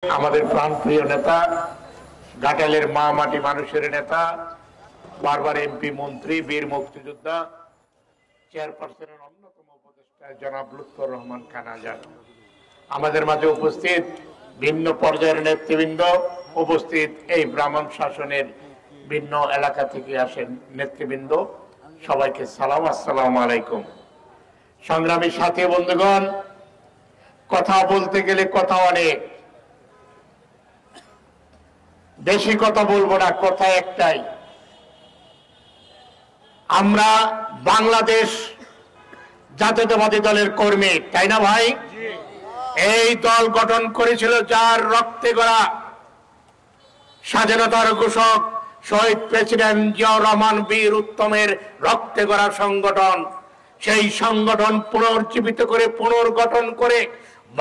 আমাদের প্রাণপ্রিয় নেতা, ঘাটালের মা মাটি মানুষের নেতা, বারবার এমপি মন্ত্রী, বীর মুক্তিযোদ্ধা, চেয়ারপারসনের অন্যতম উপদেষ্টা জনাব লুৎফর রহমান খান আজাদ আমাদের মাঝে উপস্থিত, ভিন্ন পর্যায়ের নেতৃবৃন্দ উপস্থিত, এই ব্রাহ্মণ শাসনের ভিন্ন এলাকা থেকে আসেন নেতৃবৃন্দ, সবাইকে সালাম, আসসালামু আলাইকুম। সংগ্রামী সাথী বন্ধুগণ, কথা বলতে গেলে কথা অনেক, বেশি কথা বলবো না, কথা একটাই, আমরা বাংলাদেশ জাতীয়তাবাদী দলের কর্মী, তাই না ভাই? এই দল গঠন করেছিল যার রক্তে গড়া স্বাধীনতার ঘোষক শহীদ প্রেসিডেন্ট জিয়াউর রহমান বীর উত্তমের রক্তে গড়া সংগঠন। সেই সংগঠন পুনর্জীবিত করে, পুনর্গঠন করে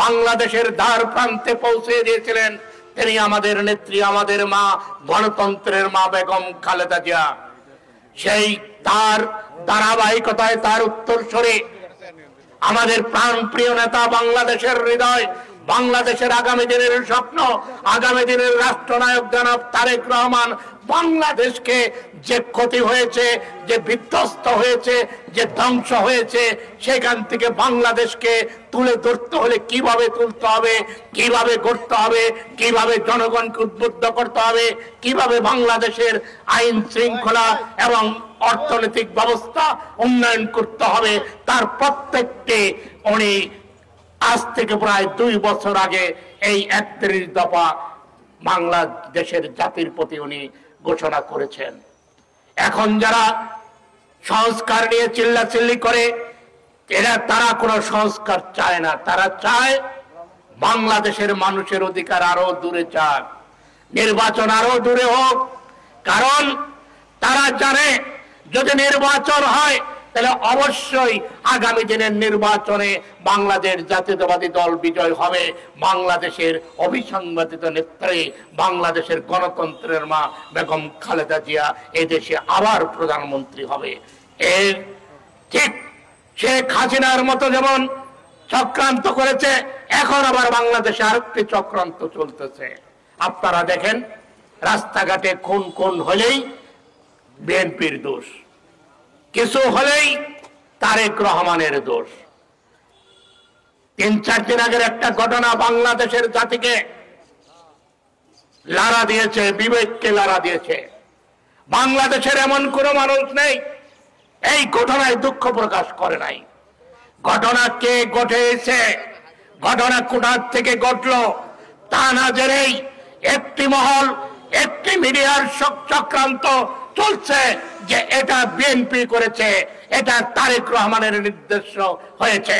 বাংলাদেশের দ্বার প্রান্তে পৌঁছে দিয়েছিলেন তিনি আমাদের নেত্রী, আমাদের মা, গণতন্ত্রের মা বেগম খালেদা জিয়া। সেই তার ধারাবাহিকতায়, তার উত্তরসূরি আমাদের প্রাণপ্রিয় নেতা, বাংলাদেশের হৃদয়, বাংলাদেশের আগামী দিনের স্বপ্ন, আগামী দিনের রাষ্ট্রনায়ক জনাব তারেক রহমান বাংলাদেশকে যে ক্ষতি হয়েছে, যে বিধ্বস্ত হয়েছে, যে ধ্বংস হয়েছে, সেখান থেকে বাংলাদেশকে তুলে ধরতে হলে কিভাবে তুলতে হবে, কিভাবে গড়তে হবে, কিভাবে জনগণকে উদ্বুদ্ধ করতে হবে, কিভাবে বাংলাদেশের আইন শৃঙ্খলা এবং অর্থনৈতিক ব্যবস্থা উন্নয়ন করতে হবে, তার প্রত্যেকটি উনি আজ থেকে প্রায় 2 বছর আগে এই 31 দফা বাংলাদেশের জাতির প্রতি উনি ঘোষণা করেছেন। এখন যারা সংস্কার নিয়ে চিল্লাচিল্লি করে, তারা কোনো সংস্কার চায় না, তারা চায় বাংলাদেশের মানুষের অধিকার আরো দূরে যাক, নির্বাচন আরো দূরে হোক। কারণ তারা জানে যদি নির্বাচন হয় তাহলে অবশ্যই আগামী দিনের নির্বাচনে বাংলাদেশ জাতীয়তাবাদী দল বিজয় হবে, বাংলাদেশের অবিসংবাদিত নেত্রী, বাংলাদেশের গণতন্ত্রের মা বেগম খালেদা জিয়া এদেশে আবার প্রধানমন্ত্রী হবে। এর ঠিক শেখ হাসিনার মতো যেমন চক্রান্ত করেছে, এখন আবার বাংলাদেশে আরেকটি চক্রান্ত চলতেছে। আপনারা দেখেন, রাস্তাঘাটে খুন হলেই বিএনপির দোষ, কিছু হলেই তারেক রহমানের দোষ। 3-4 দিন আগের একটা ঘটনা বাংলাদেশের জাতিকে লাড়া দিয়েছে, বিবেককে লাড়া দিয়েছে। বাংলাদেশের এমন কোন মানুষ নেই এই ঘটনায় দুঃখ প্রকাশ করে নাই। ঘটনা কে ঘটেছে, ঘটনা কোথার থেকে ঘটলো তা না জেনেই একটি মহল, একটি মিডিয়ার চক্রান্ত চলছে যে এটা বিএনপি করেছে, এটা তারেক রহমানের নির্দেশ হয়েছে।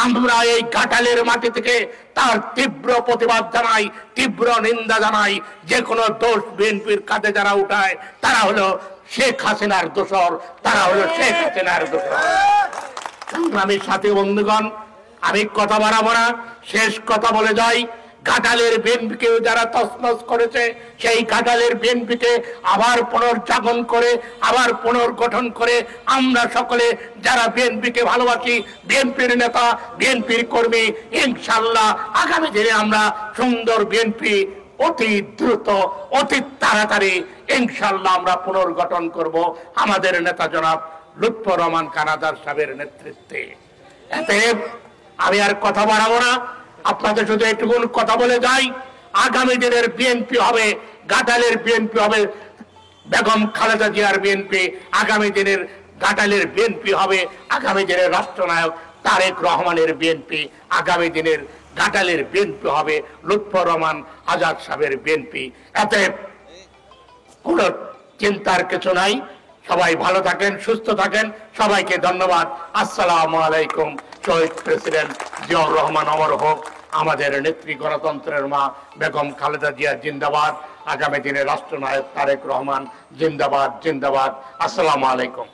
আমরা এই ঘাটালের মাটি থেকে তার তীব্র প্রতিবাদ জানাই, তীব্র নিন্দা জানাই। যে কোনো দোষ বিএনপির কাঁধে যারা উঠায় তারা হলো শেখ হাসিনার দোসর, তারা হলো শেখ হাসিনার দোসর। সংগ্রামী সাথী বন্ধুগণ, আমি কথা বাড়াবো না, শেষ কথা বলে যাই। ঘাটালের বিএনপিকে যারা তছনছ করেছে, সেই ঘাটালের বিএনপিকে আবার পুনর্জাগরণ করে, আবার পুনর্গঠন করে আমরা সকলে যারা বিএনপিকে ভালোবাসি, বিএনপির নেতা, বিএনপির কর্মী, ইনশাআল্লাহ আগামী দিনে আমরা সুন্দর বিএনপি অতি দ্রুত, অতি তাড়াতাড়ি ইনশাআল্লাহ আমরা পুনর্গঠন করব আমাদের নেতা জনাব লুৎফর রহমান খান আজাদ সাহেবের নেতৃত্বে। এতে আমি আর কথা বাড়াবো না, আপনাদের শুধু একটু কথা বলে যাই। আগামী দিনের বিএনপি হবে, ঘাটালের বিএনপি হবে বেগম খালেদা জিয়ার বিএনপি, আগামী দিনের ঘাটালের বিএনপি হবে আগামী দিনের রাষ্ট্রনায়ক তারেক রহমানের বিএনপি, আগামী দিনের ঘাটালের বিএনপি হবে লুৎফর রহমান আজাদ সাহেবের বিএনপি। এতে কোন চিন্তার কিছু নাই। সবাই ভালো থাকেন, সুস্থ থাকেন, সবাইকে ধন্যবাদ। আসসালামু আলাইকুম। শহীদ প্রেসিডেন্ট জিয়াউর রহমান অমর হোক, আমাদের নেত্রী গণতন্ত্রের মা বেগম খালেদা জিয়া জিন্দাবাদ, আগামী দিনে রাষ্ট্রনায়ক তারেক রহমান জিন্দাবাদ, জিন্দাবাদ। আসসালামু আলাইকুম।